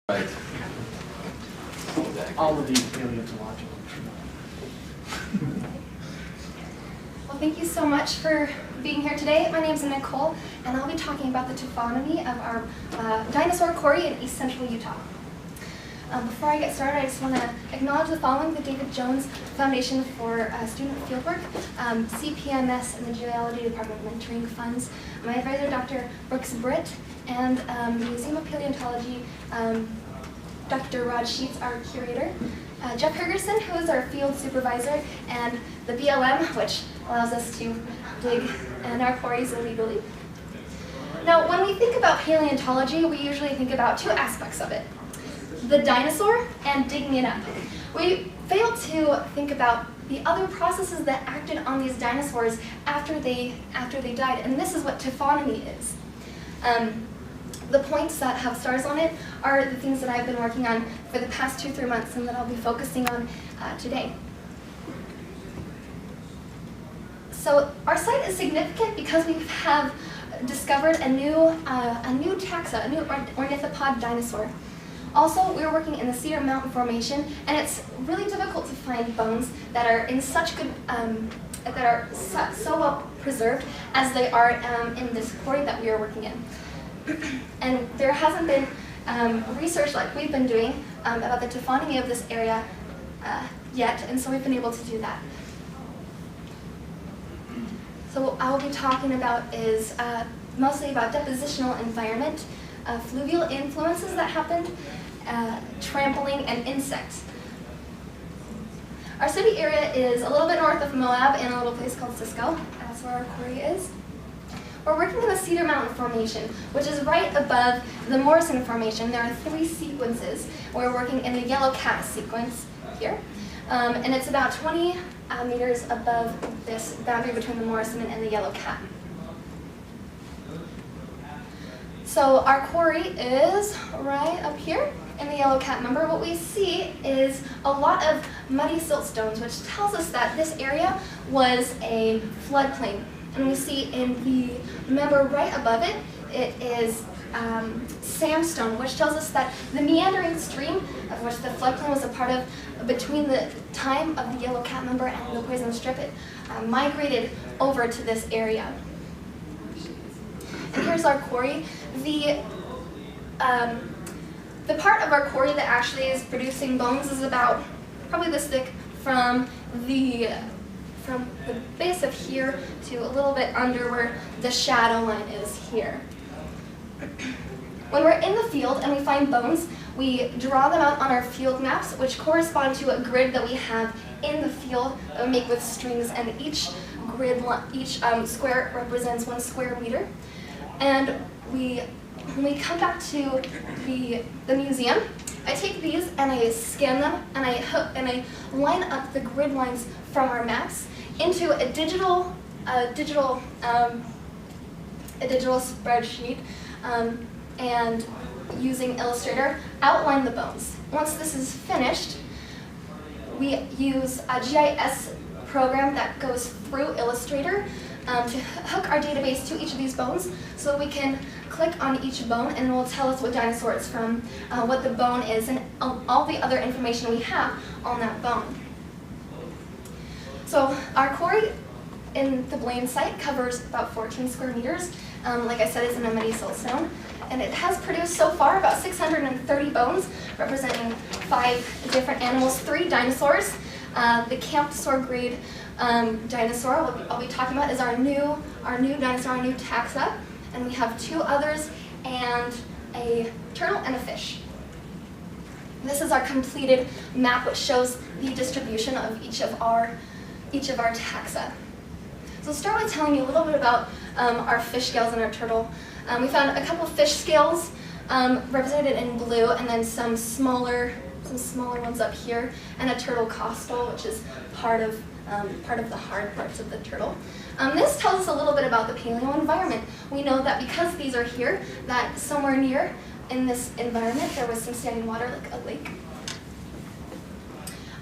Right. All of these paleontological. Well, thank you so much for being here today. My name is Nicole, and I'll be talking about the taphonomy of our Dinosaur Quarry in East Central Utah. Before I get started, I just want to acknowledge the following: the David Jones Foundation for Student Fieldwork, CPMS and the Geology Department Mentoring Funds, my advisor, Dr. Brooks Britt, and the Museum of Paleontology, Dr. Rod Sheets, our curator, Jeff Hergerson, who is our field supervisor, and the BLM, which allows us to dig in our quarries illegally. Now, when we think about paleontology, we usually think about two aspects of it: the dinosaur and digging it up. We fail to think about the other processes that acted on these dinosaurs after they died, and this is what taphonomy is. The points that have stars on it are the things that I've been working on for the past 2-3 months and that I'll be focusing on today. So our site is significant because we have discovered a new taxa, a new ornithopod dinosaur. Also, we're working in the Cedar Mountain Formation, and it's really difficult to find bones that are in such good, that are so well preserved as they are in this quarry that we are working in. And there hasn't been research like we've been doing about the taphonomy of this area yet, and so we've been able to do that. So what I'll be talking about is mostly about depositional environment, fluvial influences that happened, trampling, and insects. Our city area is a little bit north of Moab in a little place called Cisco. That's where our quarry is. We're working in the Cedar Mountain Formation, which is right above the Morrison Formation. There are 3 sequences. We're working in the Yellow Cat sequence here, and it's about 20 meters above this boundary between the Morrison and the Yellow Cat. So our quarry is right up here in the Yellow Cat member. What we see is a lot of muddy siltstones, which tells us that this area was a floodplain. And we see in the member right above it, it is sandstone, which tells us that the meandering stream, of which the floodplain was a part of, between the time of the Yellow Cat member and the Poison Strip, it migrated over to this area. And here's our quarry. The part of our quarry that actually is producing bones is about probably this thick from the base of here to a little bit under where the shadow line is here. When we're in the field and we find bones, we draw them out on our field maps, which correspond to a grid that we have in the field that we make with strings, and each square represents 1 square meter. And when we come back to the museum, I take these and I scan them and I line up the grid lines from our maps into a digital spreadsheet, and using Illustrator, outline the bones. Once this is finished, we use a GIS program that goes through Illustrator to hook our database to each of these bones, so we can click on each bone and it will tell us what dinosaur it's from, what the bone is, and all the other information we have on that bone. So our quarry in the Blane site covers about 14 square meters. Like I said, it's in a muddy siltstone, and it has produced so far about 630 bones, representing 5 different animals, 3 dinosaurs. The Camptosaur grade dinosaur, what I'll be talking about, is our new dinosaur, our new taxa, and we have 2 others, and a turtle and a fish. This is our completed map, which shows the distribution of each of our taxa. So I'll start with telling you a little bit about our fish scales and our turtle. We found a couple fish scales represented in blue, and then some smaller ones up here, and a turtle costal, which is part of the hard parts of the turtle. This tells us a little bit about the paleo environment. We know that because these are here, that somewhere near in this environment there was some standing water, like a lake.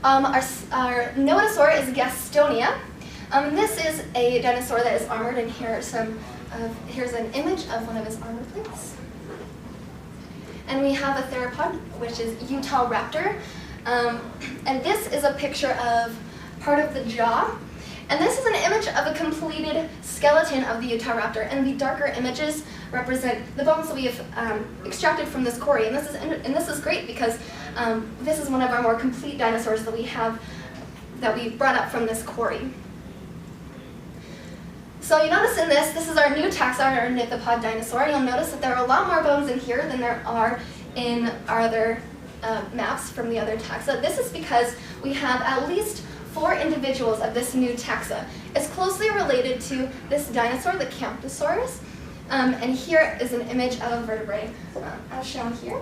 Our nodosaur is Gastonia. This is a dinosaur that is armored, and here's an image of one of his armor plates. and we have a theropod, which is Utah raptor. And this is a picture of part of the jaw. And this is an image of a completed skeleton of the Utah raptor, and the darker images represent the bones that we have extracted from this quarry. And this is great because this is one of our more complete dinosaurs that we brought up from this quarry. So you notice in this is our new taxa, our ornithopod dinosaur. You'll notice that there are a lot more bones in here than there are in our other maps from the other taxa. This is because we have at least 4 individuals of this new taxa. It's closely related to this dinosaur, the Camptosaurus, and here is an image of a vertebrae, as shown here.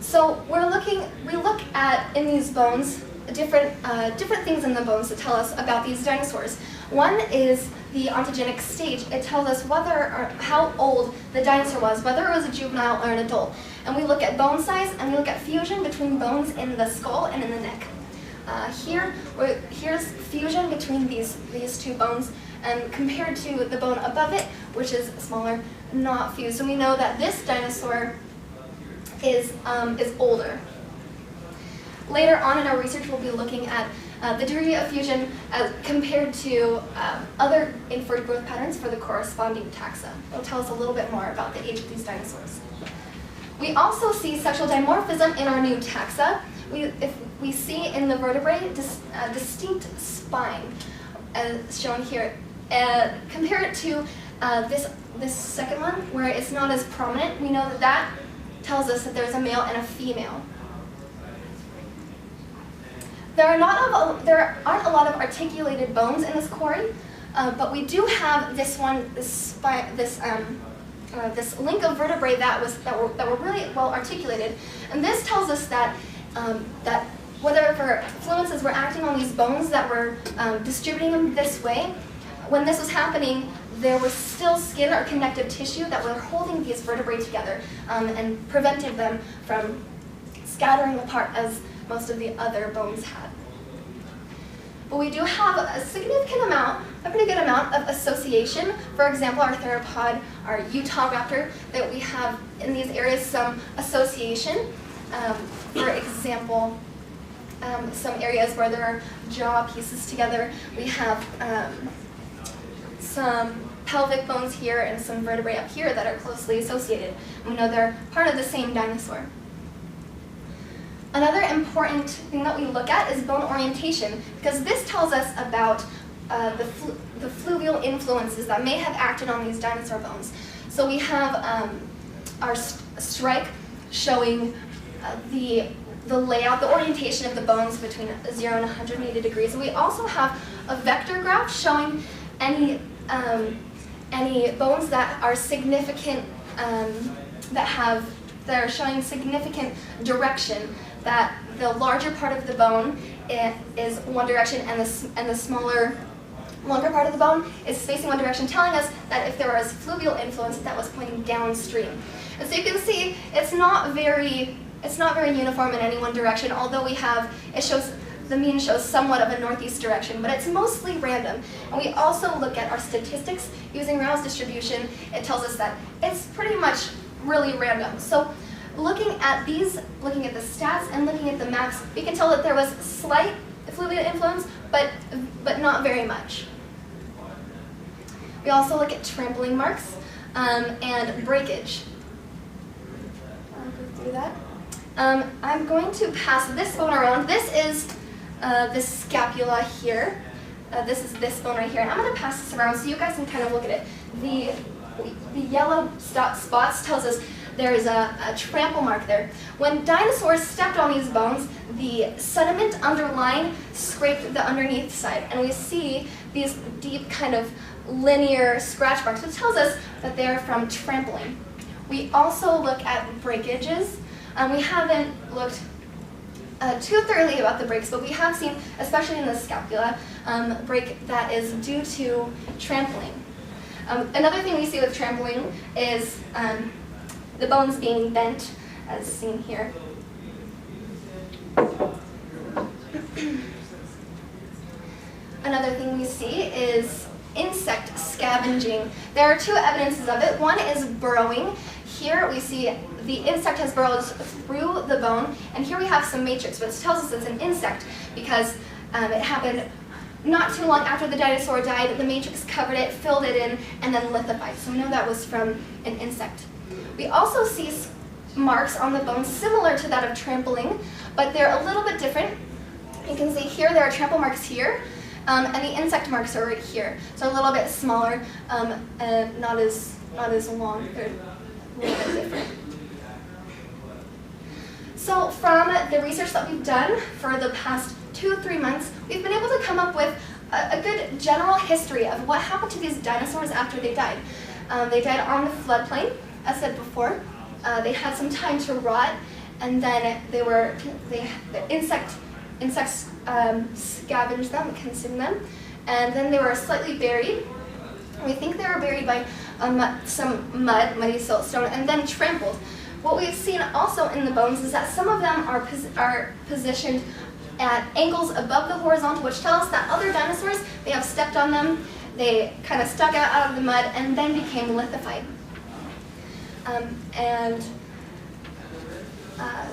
So we look at, in these bones, different things in the bones to tell us about these dinosaurs. One is the ontogenic stage. It tells us whether or how old the dinosaur was, whether it was a juvenile or an adult. And we look at bone size, and we look at fusion between bones in the skull and in the neck. Here's fusion between these 2 bones, and compared to the bone above it, which is smaller, not fused. So we know that this dinosaur is older. Later on in our research, we'll be looking at the degree of fusion compared to other inferred growth patterns for the corresponding taxa. It'll tell us a little bit more about the age of these dinosaurs. We also see sexual dimorphism in our new taxa. We see in the vertebrae a distinct spine, as shown here. Compare it to this second one, where it's not as prominent. We know that tells us that there's a male and a female. There aren't a lot of articulated bones in this quarry, but we do have this link of vertebrae that were really well articulated, and this tells us that whatever influences were acting on these bones that were distributing them this way, when this was happening, there was still skin or connective tissue that were holding these vertebrae together and prevented them from scattering apart as most of the other bones had. But we do have a pretty good amount of association. For example, our theropod, our Utah raptor, that we have in these areas some association. For example, some areas where there are jaw pieces together. We have some pelvic bones here and some vertebrae up here that are closely associated. We know they're part of the same dinosaur. Another important thing that we look at is bone orientation, because this tells us about the fluvial influences that may have acted on these dinosaur bones. So we have our strike showing the layout, the orientation of the bones between 0 and 180 degrees. And we also have a vector graph showing any bones that are significant, that are showing significant direction, that the larger part of the bone is one direction and the smaller, longer part of the bone is facing one direction, telling us that if there was fluvial influence, that was pointing downstream. And so you can see it's not very uniform in any one direction, although the mean shows somewhat of a northeast direction, but it's mostly random. And we also look at our statistics using Rouse distribution. It tells us that it's pretty much really random. So looking at the stats and looking at the maps, we can tell that there was slight fluvial influence, but not very much. We also look at trampling marks and breakage. I'll go through that. I'm going to pass this bone around. This is the scapula here. This is this bone right here. And I'm going to pass this around so you guys can kind of look at it. The yellow spots tells us there is a trample mark there. When dinosaurs stepped on these bones, the sediment underlying scraped the underneath side, and we see these deep kind of linear scratch marks, which tells us that they're from trampling. We also look at breakages. We haven't looked too thoroughly about the breaks, but we have seen, especially in the scapula, break that is due to trampling. Another thing we see with trampling is the bones being bent, as seen here. Another thing we see is insect scavenging. There are two evidences of it. One is burrowing. Here we see the insect has burrowed through the bone, and here we have some matrix, which tells us it's an insect because it happened not too long after the dinosaur died. The matrix covered it, filled it in, and then lithified. So we know that was from an insect. We also see marks on the bone similar to that of trampling, but they're a little bit different. You can see here there are trample marks here, and the insect marks are right here. So a little bit smaller and not as long. They're a little bit different. So from the research that we've done for the past 2-3 months, we've been able to come up with a good general history of what happened to these dinosaurs after they died. They died on the floodplain, as said before. They had some time to rot, and then the insects scavenged them, consumed them, and then they were slightly buried. We think they were buried by some muddy siltstone, and then trampled. What we've seen also in the bones is that some of them are positioned at angles above the horizontal, which tell us that other dinosaurs, they have stepped on them, they kind of stuck out of the mud, and then became lithified.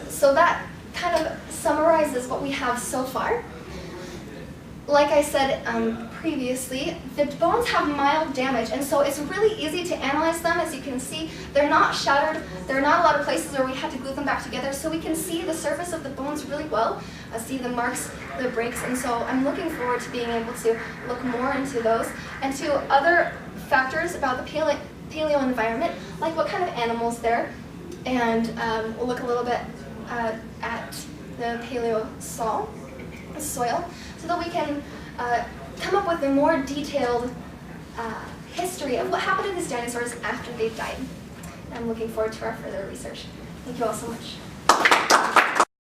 So that kind of summarizes what we have so far. Like I said previously, the bones have mild damage, and so it's really easy to analyze them. As you can see, they're not shattered. There are not a lot of places where we had to glue them back together, so we can see the surface of the bones really well, see the marks, the breaks, and so I'm looking forward to being able to look more into those and to other factors about the paleo environment, like what kind of animals there, and we'll look a little bit at the paleo soil, so that we can come up with a more detailed history of what happened to these dinosaurs after they died. I'm looking forward to our further research. Thank you all so much.